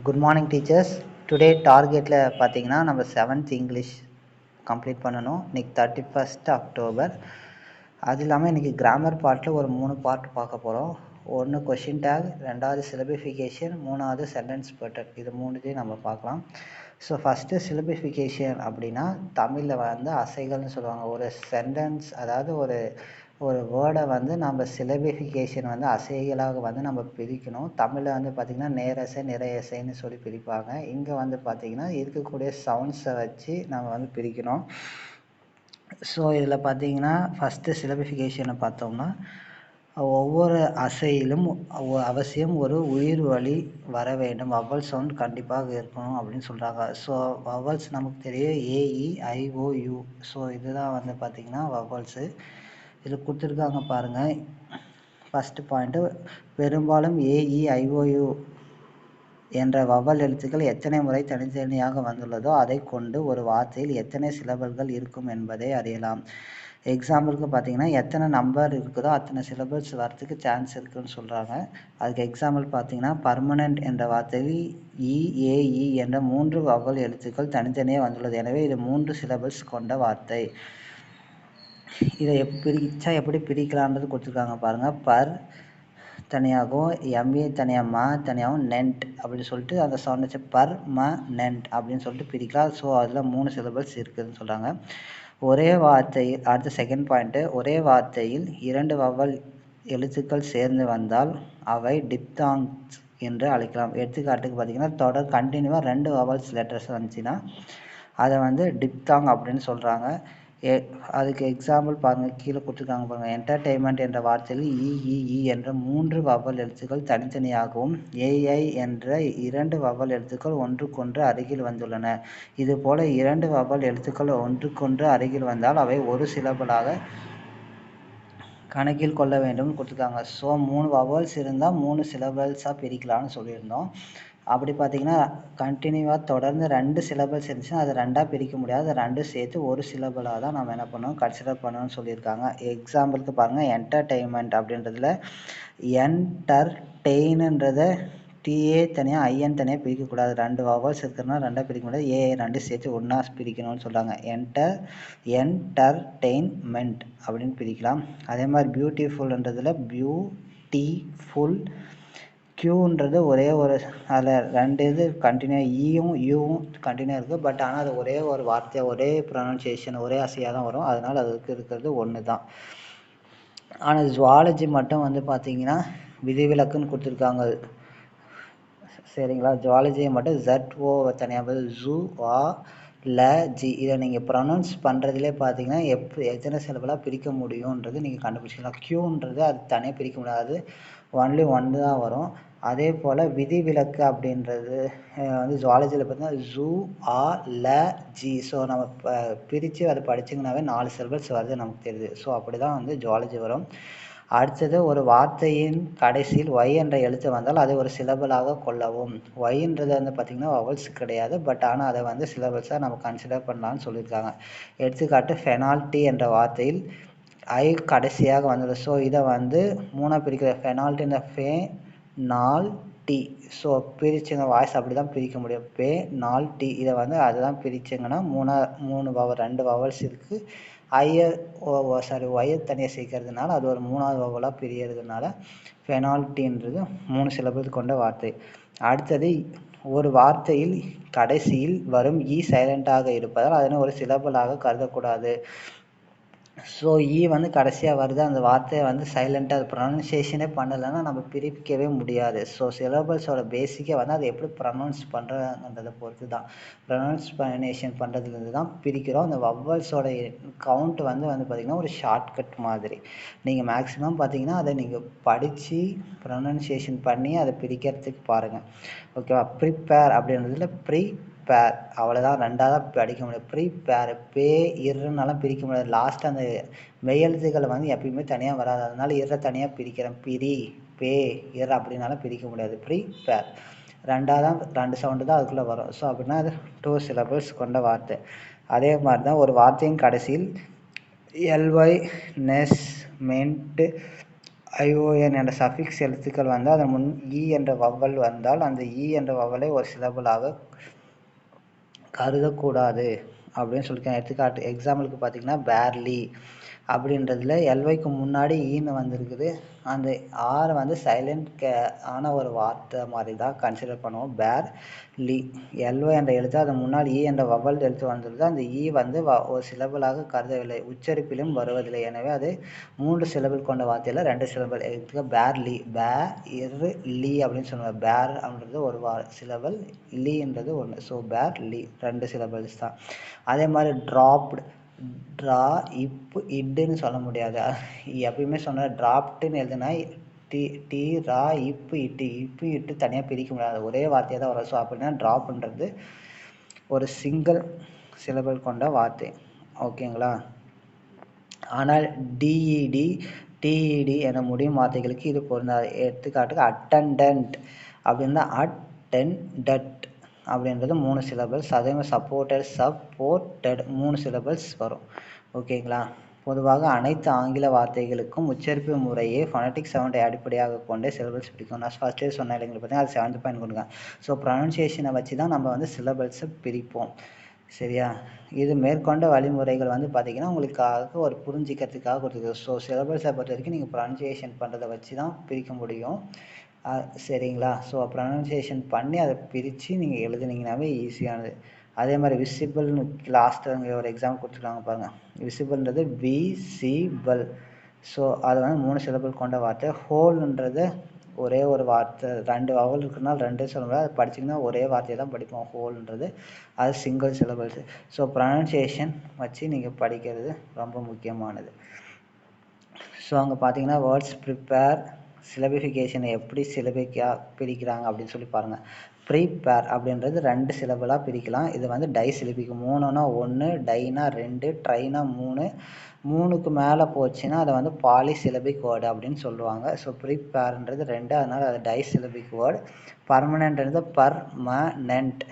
Good morning teachers. Today டார்கெட்டில் பார்த்தீங்கன்னா நம்ம 7th English complete பண்ணணும். இன்றைக்கி 31 அக்டோபர். அது இல்லாமல் இன்றைக்கி கிராமர் பார்ட்டில் ஒரு 3 பார்ட் பார்க்க போகிறோம். ஒன்று கொஷின் டேக், ரெண்டாவது சிலபிஃபிகேஷன், மூணாவது சென்டென்ஸ் பேட்டர்ன். இது மூணுத்தையும் நம்ம பார்க்கலாம். ஸோ ஃபஸ்ட்டு சிலபிஃபிகேஷன் அப்படின்னா தமிழில் வந்து அசைகள்னு சொல்லுவாங்க. ஒரு சென்டென்ஸ், அதாவது ஒரு வேர்டை வந்து நம்ம சிலபிஃபிகேஷன் வந்து அசைகளாக வந்து நம்ம பிரிக்கணும். தமிழில் வந்து பார்த்திங்கன்னா நேரசை நிறையசைன்னு சொல்லி பிரிப்பாங்க. இங்கே வந்து பார்த்திங்கன்னா இருக்கக்கூடிய சவுண்ட்ஸை வச்சு நம்ம வந்து பிரிக்கணும். ஸோ இதில் பார்த்திங்கன்னா ஃபஸ்ட்டு சிலபிஃபிகேஷனை பார்த்தோம்னா, ஒவ்வொரு அசையிலும் அவசியம் ஒரு உயிர் வழி வர வேண்டும், வவல் சவுண்ட் கண்டிப்பாக இருக்கணும் அப்படின்னு சொல்கிறாங்க. ஸோ வவல்ஸ் நமக்கு தெரியும், ஏஇ ஐஓயு. ஸோ இதுதான் வந்து பார்த்திங்கன்னா வவல்ஸு. இதில் கொடுத்துருக்காங்க பாருங்கள். ஃபஸ்ட்டு பாயிண்ட்டு, பெரும்பாலும் ஏஇ ஐஓயு என்ற வவல் எழுத்துக்கள் எத்தனை முறை தனித்தனியாக வந்துள்ளதோ அதை கொண்டு ஒரு வார்த்தையில் எத்தனை சிலபல்கள் இருக்கும் என்பதை அறியலாம். எக்ஸாம்பிளுக்கு பார்த்தீங்கன்னா எத்தனை நம்பர் இருக்குதோ அத்தனை சிலபல்ஸ் வரத்துக்கு சான்ஸ் இருக்குதுன்னு சொல்கிறாங்க. அதுக்கு எக்ஸாம்பிள் பார்த்தீங்கன்னா பர்மனெண்ட் என்ற வார்த்தையில் இஏஇ என்ற 3 வவல் எழுத்துக்கள் தனித்தனியாக வந்துள்ளது. எனவே இது 3 சிலபல்ஸ் கொண்ட வார்த்தை. இதை பிரித்தா எப்படி பிரிக்கலான்றது கொடுத்துருக்காங்க பாருங்கள். பர் தனியாகவும், எம்ஏ தனியாக, ம தனியாகவும், நென்ட் அப்படின்னு சொல்லிட்டு அந்த சவுண்ட் வச்சு பர்மனெண்ட் அப்படின்னு சொல்லிட்டு பிரிக்கலாம். ஸோ அதில் 3 சிலபல்ஸ் இருக்குதுன்னு சொல்கிறாங்க. ஒரே வார்த்தையில், அடுத்த செகண்ட் பாயிண்ட்டு, ஒரே வார்த்தையில் 2 வவல் எழுத்துக்கள் சேர்ந்து வந்தால் அவை டிப்தாங்ஸ் என்று அழைக்கலாம். எடுத்துக்காட்டுக்கு பார்த்திங்கன்னா தொடர் கண்டினியூவாக 2 வவல்ஸ் லெட்டர்ஸ் வந்துச்சுன்னா அதை வந்து டிப்தாங் அப்படின்னு சொல்கிறாங்க. அதுக்கு எக்ஸாம்பிள் பாருங்கள், கீழே கொடுத்துருக்காங்க பாருங்கள். என்டர்டெயின்மெண்ட் என்ற வார்த்தையில் இஇஇ என்ற 3 வவல் எழுத்துக்கள் தனித்தனியாகவும் ஏஐ என்ற 2 வவல் எழுத்துக்கள் ஒன்றுக்கொன்று அருகில் வந்துள்ளன. இதுபோல் 2 வவல் எழுத்துக்கள் ஒன்றுக்கொன்று அருகில் வந்தால் அவை ஒரு சிலபலாக கணக்கில் கொள்ள வேண்டும் கொடுத்துருக்காங்க. ஸோ 3 வவல்ஸ் இருந்தால் 3 சிலபல்ஸாக பிரிக்கலாம்னு சொல்லியிருந்தோம். அப்படி பார்த்திங்கன்னா கண்டினியூவாக தொடர்ந்து 2 சிலபல்ஸ் இருந்துச்சுன்னா அதை 2ஆக பிரிக்க முடியாது. 2 சேர்த்து ஒரு சிலபலாக தான் நம்ம என்ன பண்ணணும், கன்சிடர் பண்ணணும்னு சொல்லியிருக்காங்க. எக்ஸாம்பிளுக்கு பாருங்கள், என்டர்டெயின்மெண்ட் அப்படின்றதுல என்டர்டெயின்ன்றதை டிஏ தனியாக ஐஎன் தனியாக பிரிக்கக்கூடாது. 2 வவல்ஸ் இருக்கிறதுனா 2ஆக பிரிக்க முடியாது. ஏ 2 சேர்த்து ஒன்றா பிரிக்கணும்னு சொல்கிறாங்க. என்டர்டெயின்மெண்ட் அப்படின்னு பிரிக்கலாம். அதே மாதிரி பியூட்டிஃபுல்ன்றதில் பியூட்டிஃபுல், க்யூன்றது ஒரே ஒரு, அதில் 2 இது கண்டினியூ, ஈயும் யூவும் கண்டினியூ இருக்குது. பட் ஆனால் அது ஒரே ஒரு வார்த்தையாக, ஒரே ப்ரொனன்சியேஷன், ஒரே அசையாக தான் வரும். அதனால் அதுக்கு இருக்கிறது ஒன்று தான். ஆனால் ஜுவாலஜி மட்டும் வந்து பார்த்திங்கன்னா விதிவிலக்குன்னு கொடுத்துருக்காங்க. சரிங்களா? ஜுவாலஜியை மட்டும் ZO தனியாக ஜூ ஆ ல ஜி, இதை நீங்கள் ப்ரொனவுன்ஸ் பண்ணுறதுலே பார்த்தீங்கன்னா எத்தனை சிலபலாக பிரிக்க முடியுன்றது நீங்கள் கண்டுபிடிச்சிக்கலாம். க்யூன்றது அது தனியாக பிரிக்க முடியாது, ஒன்லி 1 தான் வரும். அதே போல் விதிவிலக்கு அப்படின்றது வந்து ஜுவாலஜியில் பார்த்தீங்கன்னா ஜூ ஆ ல ஜி. ஸோ நம்ம பிரித்து அதை படிச்சிங்கனாவே 4 சிலபல்ஸ் வருது நமக்கு தெரியுது. ஸோ அப்படி தான் வந்து ஜுவாலஜி வரும். அடுத்தது, ஒரு வார்த்தையின் கடைசியில் ஒய் என்ற எழுத்து வந்தால் அதை ஒரு சிலபலாக கொள்ளவும். ஒய்ன்றது வந்து பார்த்திங்கன்னா வவல்ஸ் கிடையாது, பட் ஆனால் அதை வந்து சிலபல்ஸாக நம்ம கன்சிடர் பண்ணலான்னு சொல்லியிருக்காங்க. எடுத்துக்காட்டு, ஃபெனால்ட்டி என்ற வார்த்தையில் ஐ கடைசியாக வந்தது. ஸோ இதை வந்து 3ஆக பிரிக்கிற, ஃபெனால்ட்டின்ற ஃபே நால் டி. ஸோ பிரிச்சுங்க, வாய்ஸ் அப்படி தான் பிரிக்க முடியும். பே நால் டி, இதை வந்து அதுதான் பிரிச்சுங்கன்னா 2 வவல்ஸ் இருக்குது. ஒய்யை தனியாக சேர்க்கறதுனால அது ஒரு 3ஆவது வவலாக பிரியறதுனால ஃபெனால்ட்டின்றது 3 சிலபல் கொண்ட வார்த்தை. அடுத்தது, ஒரு வார்த்தையில் கடைசியில் வரும் இ சைலண்டாக இருப்பதால் அதனை ஒரு சிலபலாக கருதக்கூடாது. ஸோ இ வந்து கடைசியாக வருது, அந்த வார்த்தையை வந்து சைலண்ட்டாக அது ப்ரொனன்சியேஷனே பண்ணலைன்னா நம்ம பிரிக்கவே முடியாது. ஸோ சிலபல்ஸோட பேசிக்காக வந்து அதை எப்படி ப்ரொனவுன்ஸ் பண்ணுறன்றதை பொறுத்து தான், ப்ரொனவுன்ஸ்னேஷன் பண்ணுறதுலேருந்து தான் பிரிக்கிறோம். அந்த வவல்ஸோட கவுண்ட் வந்து பார்த்திங்கன்னா ஒரு ஷார்ட்கட் மாதிரி. நீங்கள் மேக்ஸிமம் பார்த்திங்கன்னா அதை நீங்கள் படித்து ப்ரொனன்சியேஷன் பண்ணி அதை பிரிக்கிறதுக்கு பாருங்கள். ஓகேவா? ப்ரிப்பேர் அப்படின்றதுல பேர் அவ்வளோதான், 2ஆக படிக்க முடியும். ப்ரிப்பேர், பே இருன்னாலும் பிரிக்க முடியாது. லாஸ்ட்டு அந்த மெய்யெழுத்துக்களை வந்து எப்பயுமே தனியாக வராது, அதனால இற தனியாக பிரிக்கிறேன். பிரி, பே, இற அப்படின்னாலும் பிரிக்க முடியாது. ப்ரிப்பேர் 2ஆக தான், 2 சவுண்டு தான் அதுக்குள்ளே வரும். ஸோ அப்படின்னா அது 2 சிலபல்ஸ் கொண்ட வார்த்தை. அதே மாதிரி தான் ஒரு வார்த்தையின் கடைசியில் எல்ஒய், நெஸ், மென்ட், ஐஓஎன் என்ற சஃபிக்ஸ் எழுத்துக்கள் வந்து அதன் முன் இ என்ற வவ்வல் வந்தால் அந்த இ என்ற வவ்வலை ஒரு சிலபிளாக கருதக்கூடாது அப்படின்னு சொல்லியிருக்கேன். எடுத்துக்காட்டு எக்ஸாம்பிளுக்கு பார்த்தீங்கன்னா பேர்லி அப்படின்றதுல எல்வைக்கு முன்னாடி ஈன்னு வந்திருக்குது. அந்த ஆரை வந்து சைலண்ட் ஆன ஒரு வார்த்தை மாதிரி தான் கன்சிடர் பண்ணுவோம். பேர் லி எல்ஒய் என்ற எழுத்து அதன் முன்னாடி ஈ என்ற வவ்வல் எழுத்து வந்துருது. அந்த ஈ வந்து ஒரு சிலபிளாக கருதவில்லை, உச்சரிப்பிலும் வருவதில்லை. எனவே அது 3 சிலபிள் கொண்ட வார்த்தையில் 2 சிலபிள். எடுத்துக்க பேர்லி, பே இரு லி அப்படின்னு சொல்லுவாங்க. பேர் அப்படின்றது ஒரு சிலபிள், லீன்றது ஒன்று. ஸோ பேர் லி 2 சிலபிள்ஸ் தான். அதே மாதிரி ட்ராப்டு, ட்ரா இப்பு இட்டுன்னு சொல்ல முடியாது. எப்பயுமே சொன்ன ட்ராப்டுன்னு எழுதுனா டி ரா இப்பு இட்டு தனியாக பிரிக்க முடியாது, ஒரே வார்த்தையாக தான் வரும். ஸோ அப்படின்னா ட்ராப்ன்றது ஒரு சிங்கிள் சிலபிள் கொண்ட வார்த்தை. ஓகேங்களா? ஆனால் டிஇடி என முடியும் வார்த்தைகளுக்கு இது பொருந்தாது. எடுத்துக்காட்டுக்கு அட்டண்டன்ட் அப்படின்னா அட்டெண்டட் அப்படின்றது 3 சிலபிள்ஸ். அதே மாதிரி சப்போர்ட்டட் 3 சிலபிள்ஸ் வரும். ஓகேங்களா? பொதுவாக அனைத்து ஆங்கில வார்த்தைகளுக்கும் உச்சரிப்பு முறையே ஃபொனட்டிக் சவுண்டை அடிப்படையாக கொண்டே சிலபிள்ஸ் பிரிக்கும். நான் ஃபஸ்ட்டே சொன்னேன் இல்லைங்களா, பார்த்தீங்கன்னா அது 7th பாயிண்ட் கொடுங்க. ஸோ ப்ரொனன்சியேஷனை வச்சு தான் நம்ம வந்து சிலபிள்ஸை பிரிப்போம். சரியா? இது மேற்கொண்ட வழிமுறைகள் வந்து பார்த்திங்கன்னா உங்களுக்காக ஒரு புரிஞ்சிக்கிறதுக்காக கொடுத்துருக்கு. ஸோ சிலபஸை பொறுத்த வரைக்கும் நீங்கள் ப்ரொனன்சியேஷன் பண்ணுறதை வச்சு தான் பிரிக்க முடியும். சரிங்களா? ஸோ ப்ரொனன்சியேஷன் பண்ணி அதை பிரித்து நீங்கள் எழுதுனீங்கன்னாவே ஈஸியானது. அதே மாதிரி விசிபிள்னு லாஸ்ட்டு அங்கே ஒரு எக்ஸாம்பிள் கொடுத்துருக்காங்க பாருங்கள். விசிபிள்ன்றது விசிபிள். ஸோ அது வந்து 3 சிலபிள் கொண்ட வார்த்தை. ஹோல்ன்றது ஒரே ஒரு வார்த்தை, 2 வவல் இருக்குனால 2 சொல்ல முடியாது. அது படிச்சிங்கன்னா ஒரே வார்த்தையை தான் படிப்போம். ஹோல்ன்றது அது சிங்கிள் சிலபிள்ஸ். ஸோ ப்ரொனன்சியேஷன் வச்சு நீங்கள் படிக்கிறது ரொம்ப முக்கியமானது. ஸோ அங்கே பார்த்தீங்கன்னா வேர்ட்ஸ் ப்ரிப்பேர் சிலபிஃபிகேஷனை எப்படி பிரிக்கிறாங்க அப்படின்னு சொல்லி பாருங்கள். ப்ரீபேர் அப்படின்றது 2 சிலபிளாக பிரிக்கலாம். இது வந்து டை சிலபிக். 3னா 1, டைனா 2, ட்ரைனா 3. 3க்கு மேலே போச்சுன்னா அதை வந்து பாலிசிலபிக் வேர்டு அப்படின்னு சொல்லுவாங்க. ஸோ ப்ரீபேர்ன்றது 2, அதனால் அது டை சிலபிக் வேர்டு. பர்மனென்ட்ன்றது permanent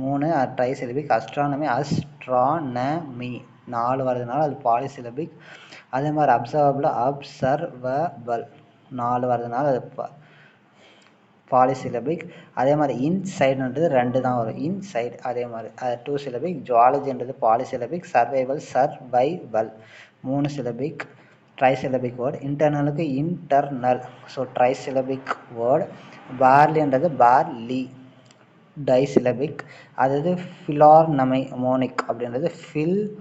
3, trisyllabic. Astronomy astronomy 4 வரதுனால அது பாலிசிலபிக். அதே மாதிரி அப்சர்வபிள் 4 வரதுனால அது பாலிசிலபிக். அதே மாதிரி இன்சைடுன்றது 2 தான் வரும். இன்சைடு அதே மாதிரி அது 2 சிலபிக். ஜுவாலஜின்றது polysyllabic. Survival 3 syllabic trisyllabic word. இன்டர்னலுக்கு இன்டர்னல், ஸோ ட்ரைசிலபிக் வேர்டு. பார்லின்றது பார்லி டைசிலபிக். அதாவது ஃபிலார்மோனிக் அப்படின்றது ஃபில்ஹார்மோனிக்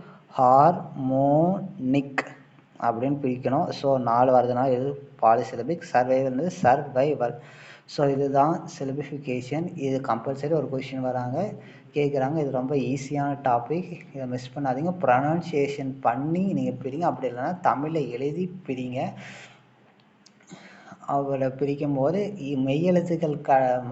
அப்படின்னு பிரிக்கணும். ஸோ 4 வரதுனால இது பாலிசிலபிக். சர்வைவல்ன்றது சர்வைவல். ஸோ இதுதான் சிலபிஃபிகேஷன். இது கம்பல்சரி ஒரு கொஷின் கேட்குறாங்க. இது ரொம்ப ஈஸியான டாபிக், இதை மிஸ் பண்ணாதீங்க. ப்ரொனன்சியேஷன் பண்ணி நீங்கள் பிரிங்க, அப்படி இல்லைன்னா தமிழில் எழுதி பிரிங்க. அவரை பிரிக்கும் போது மெய்யெழுத்துக்கள்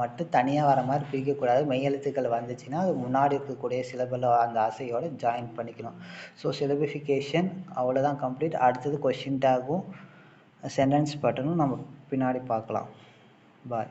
மட்டும் தனியாக வர மாதிரி பிரிக்கக்கூடாது. மெய்யெழுத்துக்கள் வந்துச்சுன்னா அது முன்னாடி இருக்கக்கூடிய சிலபிள் அந்த அசையோடு ஜாயின் பண்ணிக்கணும். ஸோ சிலபிஃபிகேஷன் அவ்வளோதான் கம்ப்ளீட். அடுத்தது கொஷின் டேகும் சென்டென்ஸ் பட்டனும் நம்ம பின்னாடி பார்க்கலாம். பாய்.